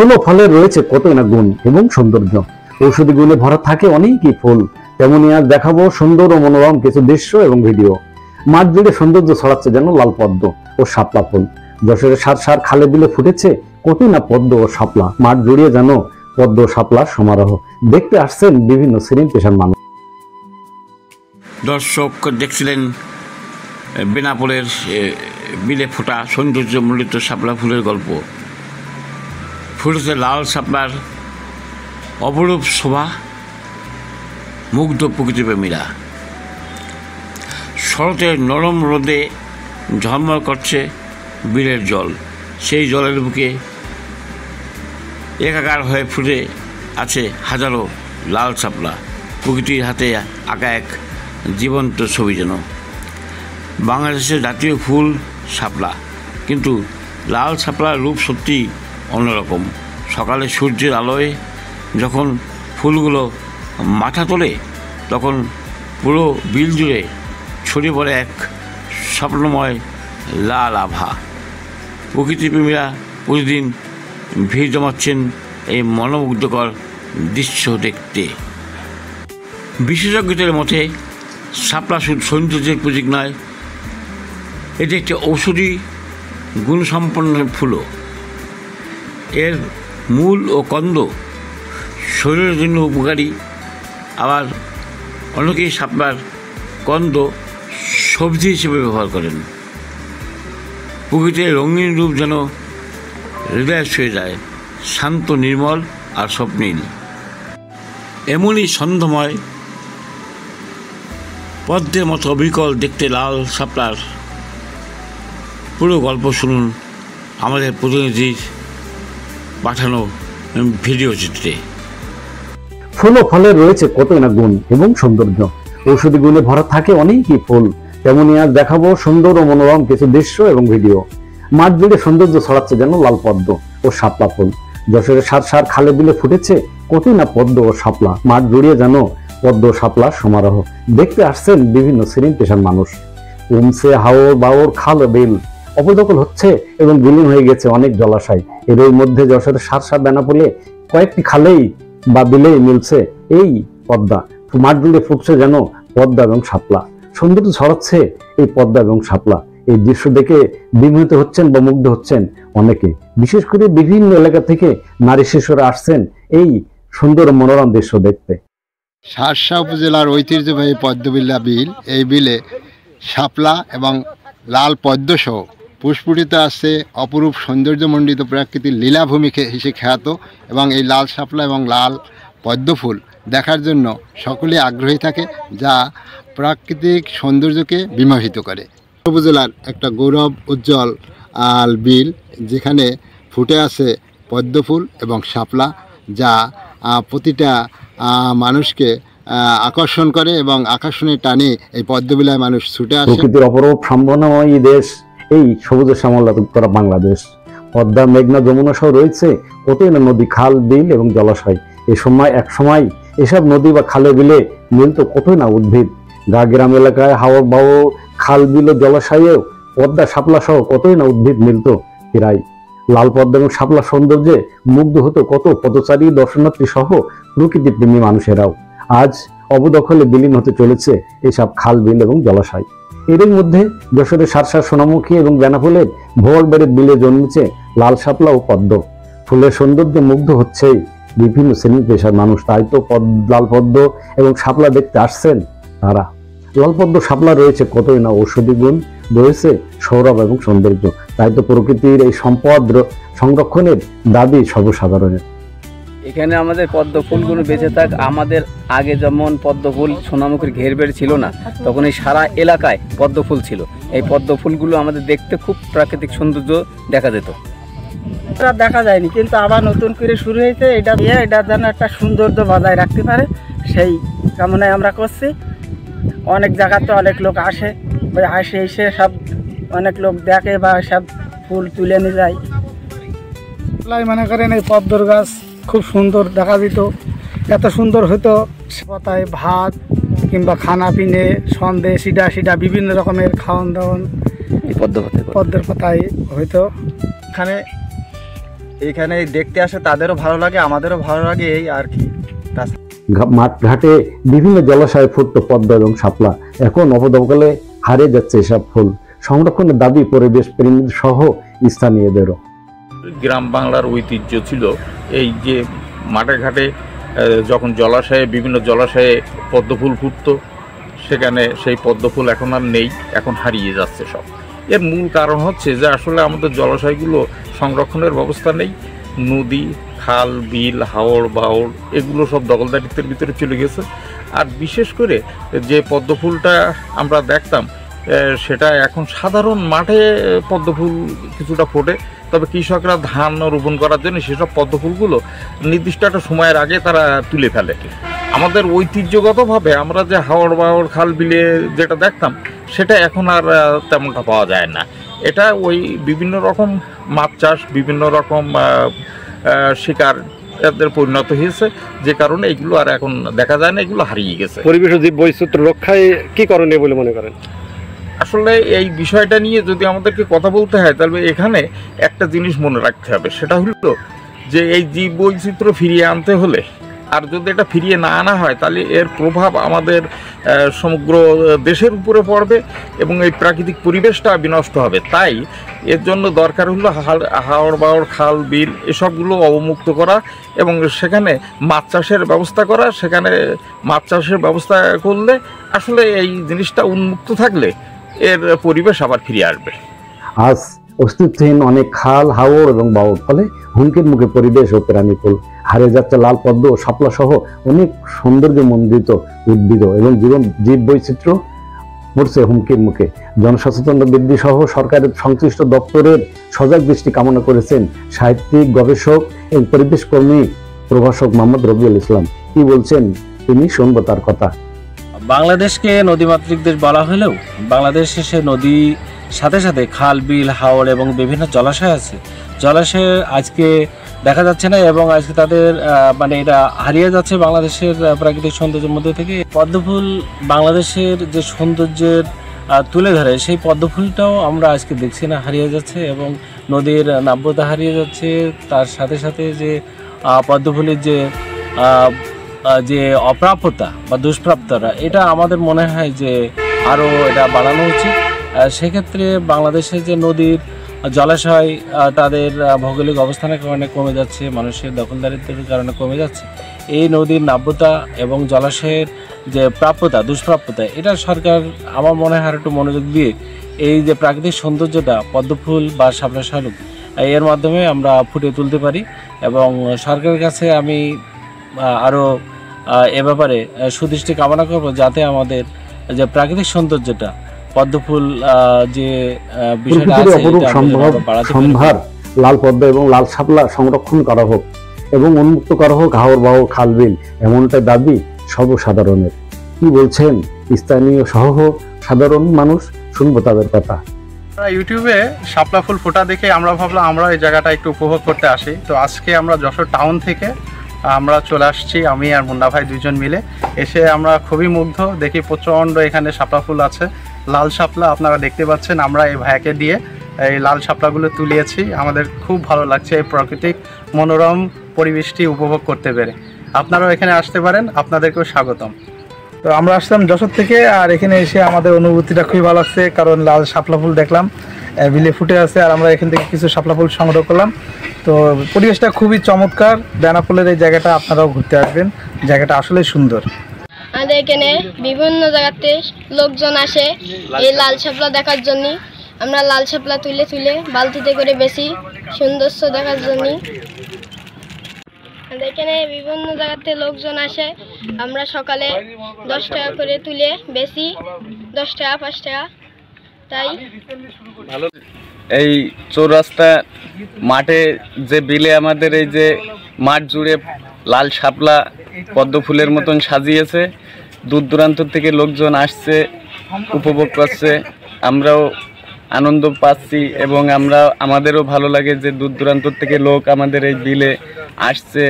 ফুল ও ফলের রয়েছে কতই না গুণ এবং সৌন্দর্য। ঔষধি গুণে ভরা থাকে অনেকই ফুল। তেমনি আজ দেখাবো সুন্দর ও মনোরম কিছু দৃশ্য এবং ভিডিও। মাঠ জুড়ে সৌন্দর্য ছড়াচ্ছে যেন লাল পদ্ম ও শাপলা ফুল। যশোরের সার সার খালে বিলে ফুটেছে কতই না পদ্ম ও শাপলা। মাঠ জুড়িয়ে যেন পদ্ম ও শাপলার সমারোহ। দেখতে আসছেন বিভিন্ন শ্রেণী পেশার মানুষ। দর্শক দেখছিলেন বেনাপোলের বিলে ফোটা সৌন্দর্যমণ্ডিত শাপলা ফুলের গল্প। ফুটেছে লাল শাপলার অপরূপ শোভা, মুগ্ধ প্রকৃতিপ্রেমীরা। শরতের নরম রোদে ঝলমল করছে বিলের জল। সেই জলের বুকে একাকার হয়ে ফুটে আছে হাজারো লাল শাপলা। প্রকৃতির হাতে আঁকা এক জীবন্ত ছবি যেন। বাংলাদেশের জাতীয় ফুল শাপলা, কিন্তু লাল শাপলার রূপ সত্যি অন্যরকম। সকালে সূর্যের আলোয় যখন ফুলগুলো মাথা তোলে তখন পুরো বিল জুড়ে ছড়িয়ে পড়ে এক স্বপ্নময় লাল আভা। প্রকৃতিপ্রেমীরা প্রতিদিন ভিড় জমাচ্ছেন এই মনোমুগ্ধকর দৃশ্য দেখতে। বিশেষজ্ঞদের মতে শাপলা শুধু সৌন্দর্যের প্রতীক নয়, এটি একটি ঔষধি গুণসম্পন্ন ফুলও। এর মূল ও কন্দ শরীরের জন্য উপকারী। আবার অনেকেই শাপলার কন্দ সবজি হিসেবে ব্যবহার করেন। প্রকৃতির রঙিন রূপ যেন হৃদয় ছুঁয়ে যায়, শান্ত, নির্মল আর স্বপ্নীল। এমনই ছন্দময় পদ্মের মতো অবিকল দেখতে লাল শাপলার পুরো গল্প শুনুন আমাদের প্রতিনিধির পাঠানো ভিডিও চিত্রে। ফুল ও ফলের রয়েছে কতই না গুণ এবং সৌন্দর্য। ঔষধি গুণে ভরা থাকে অনেকই ফুল। তেমনি আজ দেখাবো সুন্দর ও মনোরম কিছু দৃশ্য এবং ভিডিও। মাঠ জুড়ে সৌন্দর্য ছড়াচ্ছে যেন লাল পদ্ম ও শাপলা ফুল। যশোরের সার সার খালে বিলে ফুটেছে কতই না পদ্ম ও শাপলা। মাঠ জুড়িয়ে যেন পদ্ম ও শাপলার সমারোহ। দেখতে আসছেন বিভিন্ন শ্রেণী পেশার মানুষ। কমছে হাওর বাওর খাল বিল, অপদখল হচ্ছে এবং বিলীন হয়ে গেছে অনেক জলাশয়। এর মধ্যে যশোরের সার সার বেনাপোলে কয়েকটি খালেই বা বিলেই মিলছে এই পদ্মা। মাঠ জুড়ে ফুটছে যেন পদ্মা এবং শাপলা। সৌন্দর্য ছড়াচ্ছে এই পদ্মা এবং শাপলা। এই দৃশ্য দেখে বিমোহিত হচ্ছেন বা মুগ্ধ হচ্ছেন অনেকে। বিশেষ করে বিভিন্ন এলাকা থেকে নারী শিশুরা আসছেন এই সুন্দর মনোরম দৃশ্য দেখতে। শার্শা উপজেলার ঐতিহ্যবাহী পদ্মবিল্লা বিল। এই বিলে শাপলা এবং লাল পদ্মসহ পুষ্পটিতে আছে অপরূপ সৌন্দর্যমণ্ডিত প্রাকৃতিক লীলাভূমি হিসেবে খ্যাত। এবং এই লাল শাপলা এবং লাল পদ্ম ফুল দেখার জন্য সকলে আগ্রহী থাকে, যা প্রাকৃতিক সৌন্দর্যকে বিমোহিত করে। উপজেলার একটা গৌরব উজ্জ্বল বিল, যেখানে ফুটে আছে পদ্ম ফুল এবং শাপলা, যা প্রতিটা মানুষকে আকর্ষণ করে এবং আকর্ষণের টানে এই পদ্মবিলায় মানুষ ছুটে আসে। প্রকৃতির অপরূপ সম্ভাবনাময় দেশ এই সবুজের শ্যামলা করা বাংলাদেশ। পদ্মা, মেঘনা, যমুনা সহ রয়েছে কতই না নদী, খাল, বিল এবং জলাশয়। এক সময় এসব নদী বা খালে বিলে মিলত কতই না উদ্ভিদ। গ্রাম এলাকায় হাওর বাওর খাল, বিল ও জলাশয়েও পদ্মা, শাপলা সহ কতই না উদ্ভিদ মিলত প্রায়। লাল পদ্মা এবং শাপলা সৌন্দর্যে মুগ্ধ হতো কত পথচারী, দর্শনার্থী সহ প্রকৃতিপ্রেমী মানুষেরাও। আজ অবদখলে বিলীন হতে চলেছে এসব খাল, বিল এবং জলাশয়। এর মধ্যে যশোরের সারসা, সোনামুখী এবং বেনাপোলের ভোরবেড়ের বিলে জন্মেছে লাল শাপলা ও পদ্ম ফুলের সৌন্দর্যে মুগ্ধ হচ্ছে বিভিন্ন শ্রেণী পেশার মানুষ। তাই তো লাল পদ্ম এবং শাপলা দেখতে আসছেন তারা। লাল পদ্ম, শাপলা রয়েছে কতই না ঔষধি গুণ, রয়েছে সৌরভ এবং সৌন্দর্য। তাই তো প্রকৃতির এই সম্পদ সংরক্ষণের দাবি সর্বসাধারণের। এখানে আমাদের পদ্ম ফুলগুলো বেঁচে থাক। আমাদের আগে যেমন পদ্ম ফুল সোনামুখীর ঘেরবেড় ছিল না, তখন এই সারা এলাকায় পদ্ম ফুল ছিল। এই পদ্ম ফুলগুলো আমাদের দেখতে খুব প্রাকৃতিক সৌন্দর্য দেখা যেত। দেখা যায়নি, কিন্তু আবার নতুন করে শুরু হয়েছে। এটা যেন একটা সৌন্দর্য বজায় রাখতে পারে, সেই কামনায় আমরা করছি। অনেক জায়গাতে অনেক লোক আসে, এসে সব অনেক লোক দেখে বা সব ফুল তুলে নিয়ে যায়। মনে করেন এই পদ্মর গাছ খুব সুন্দর দেখা যেত। এত সুন্দর হতো, পাতায় ভাত কিংবা খানা পিনে, সন্দেশ, সিডা বিভিন্ন রকমের খাওয়ান দাওয়ান পদ্মের পাতায় হইতো। এখানে এইখানে দেখতে আসে, তাদেরও ভালো লাগে, আমাদেরও ভালো লাগে, এই আর কি। মাঠ ঘাটে বিভিন্ন জলাশয়ে ফুটতো পদ্মা এবং শাপলা, এখন অপদমকালে হারিয়ে যাচ্ছে এসব ফুল। সংরক্ষণের দাবি পরিবেশ প্রেমী সহ স্থানীয়দেরও। গ্রাম বাংলার ঐতিহ্য ছিল এই যে মাঠে ঘাটে যখন বিভিন্ন জলাশয়ে পদ্মফুল ফুটতো, সেখানে সেই পদ্মফুল এখন আর নেই, এখন হারিয়ে যাচ্ছে সব। এর মূল কারণ হচ্ছে যে আসলে আমাদের জলাশয়গুলো সংরক্ষণের ব্যবস্থা নেই। নদী, খাল, বিল, হাওড় বাওড় এগুলো সব দখলদারিত্বের ভিতরে চলে গেছে। আর বিশেষ করে যে পদ্মফুলটা আমরা দেখতাম, সেটা এখন সাধারণ মাঠে পদ্মফুল কিছুটা ফোটে, তবে কৃষকরা ধান রোপণ করার জন্য সেসব পদ্মফুলগুলো নির্দিষ্ট একটা সময়ের আগে তারা তুলে ফেলে। আমাদের ঐতিহ্যগতভাবে আমরা যে হাওড় বাওড় খাল বিলে যেটা দেখতাম, সেটা এখন আর তেমনটা পাওয়া যায় না। এটা ওই বিভিন্ন রকম মাছ চাষ, বিভিন্ন রকম শিকার এদের পরিণত হয়েছে, যে কারণে এগুলো আর এখন দেখা যায় না, এগুলো হারিয়ে গেছে। পরিবেশ ও জীব বৈচিত্র্য রক্ষায় কি করণীয় বলে মনে করেন? আসলে এই বিষয়টা নিয়ে যদি আমাদেরকে কথা বলতে হয়, তাহলে এখানে একটা জিনিস মনে রাখতে হবে, সেটা হলো যে এই জীব বৈচিত্র্য ফিরিয়ে আনতে হলে, আর যদি এটা ফিরিয়ে না আনা হয়, তাহলে এর প্রভাব আমাদের সমগ্র দেশের উপরে পড়বে এবং এই প্রাকৃতিক পরিবেশটা বিনষ্ট হবে। তাই এর জন্য দরকার হলো হাওড় বাওড় খাল বিল এসবগুলো অবমুক্ত করা এবং সেখানে মাছ চাষের ব্যবস্থা করা। সেখানে মাছ চাষের ব্যবস্থা করলে আসলে এই জিনিসটা উন্মুক্ত থাকলে এর পরিবেশ আবার ফিরে আসবে। আজ অস্তিত্বহীন অনেক খাল, হাওড় এবং বাওড় ফলে হুমকির মুখে পরিবেশ ও প্রাণীকুল। হারিয়ে যাচ্ছে লাল পদ্ম ও শাপলা সহ অনেক সৌন্দর্যমণ্ডিত উদ্ভিদ এবং জীব বৈচিত্র্য পড়ছে হুমকির মুখে। জনসচেতনতা বৃদ্ধি সহ সরকারের সংশ্লিষ্ট দপ্তরের সজাগ দৃষ্টি কামনা করেছেন সাহিত্যিক, গবেষক এবং পরিবেশ কর্মী প্রভাষক মোহাম্মদ রবিউল ইসলাম। কি বলছেন তিনি, শুনবো তার কথা। বাংলাদেশকে নদীমাতৃক দেশ বলা হলেও বাংলাদেশে সে নদী সাথে সাথে খাল, বিল, হাওড় এবং বিভিন্ন জলাশয় আছে। জলাশয় আজকে দেখা যাচ্ছে না এবং আজকে তাদের মানে এটা হারিয়ে যাচ্ছে বাংলাদেশের প্রাকৃতিক সৌন্দর্যের মধ্যে থেকে। পদ্মফুল বাংলাদেশের যে সৌন্দর্যের তুলে ধরে, সেই পদ্মফুলটাও আমরা আজকে দেখছি না, হারিয়ে যাচ্ছে এবং নদীর নাব্যতা হারিয়ে যাচ্ছে। তার সাথে সাথে যে পদ্মফুলের যে অপ্রাপ্যতা বা দুষ্প্রাপ্যতা, এটা আমাদের মনে হয় যে আরও এটা বাড়ানো উচিত। সেক্ষেত্রে বাংলাদেশের যে নদীর জলাশয় তাদের ভৌগোলিক অবস্থানের কারণে কমে যাচ্ছে, মানুষের দখলদারিত্বের কারণে কমে যাচ্ছে। এই নদীর নাব্যতা এবং জলাশয়ের যে প্রাপ্যতা, দুষ্প্রাপ্যতা, এটা সরকার আমার মনে হয় একটু মনোযোগ দিয়ে এই যে প্রাকৃতিক সৌন্দর্যটা পদ্মফুল বা শাপলা শালুক এর মাধ্যমে আমরা ফুটিয়ে তুলতে পারি। এবং সরকারের কাছে আমি আরও এ ব্যাপারে সুদৃষ্টি কামনা করব, যাতে আমাদের যে প্রাকৃতিক সৌন্দর্যটা পদ্মফুল যে বিষয়টা আছে, সম্ভার লাল পদ্ম এবং লাল শাপলা সংরক্ষণ করা হোক এবং উন্মুক্ত করা হোক হাওড় বাওড় খাল বিল, এমনটাই দাবি সর্বসাধারণের। কি বলছেন স্থানীয় সহ সাধারণ মানুষ, শুনবো তাদের কথা। ইউটিউবে শাপলা ফুল ফোটা দেখে আমরা ভাবলাম আমরা এই জায়গাটা একটু উপভোগ করতে আসি। তো আজকে আমরা যশোর টাউন থেকে আমরা চলে আসছি, আমি আর মুন্না ভাই দুজন মিলে। এসে আমরা খুবই মুগ্ধ, দেখি প্রচণ্ড এখানে শাপলা ফুল আছে, লাল শাপলা আপনারা দেখতে পাচ্ছেন। আমরা এই ভাইয়াকে দিয়ে এই লাল শাপলাগুলো তুলিয়েছি। আমাদের খুব ভালো লাগছে এই প্রাকৃতিক মনোরম পরিবেশটি উপভোগ করতে পেরে। আপনারাও এখানে আসতে পারেন, আপনাদেরকেও স্বাগতম। তো আমরা আসলাম যশোর থেকে, আর এখানে এসে আমাদের অনুভূতিটা খুবই ভালো লাগছে, কারণ লাল শাপলা ফুল দেখলাম বিলে ফুটে আছে, আর আমরা এখান থেকে কিছু শাপলা ফুল সংগ্রহ করলাম। তো পরিবেশটা খুবই চমৎকার। বেনাপোলের এই জায়গাটা আপনারাও ঘুরতে আসবেন, জায়গাটা আসলেই সুন্দর। আমাদের এখানে বিভিন্ন জায়গাতে লোকজন আসে এই লাল শাপলা দেখার জন্য। আমরা লাল শাপলা তুলে তুলে বালতিতে করে বেশি সৌন্দর্য দেখার জন্য। আমাদের এখানে বিভিন্ন জায়গাতে লোকজন আসে, আমরা সকালে 10 টাকা করে তুলে বেশি, 10 টাকা 5 টাকা। তাই ভালো এই চৌরাস্তা মাঠে যে বিলে আমাদের এই যে মাঠ জুড়ে লাল শাপলা পদ্ম ফুলের মতন সাজিয়েছে, দূর দূরান্ত থেকে লোকজন আসছে, উপভোগ করছে, আমরাও আনন্দ পাচ্ছি এবং আমাদেরও ভালো লাগে যে দূর দূরান্ত থেকে লোক আমাদের এই বিলে আসছে,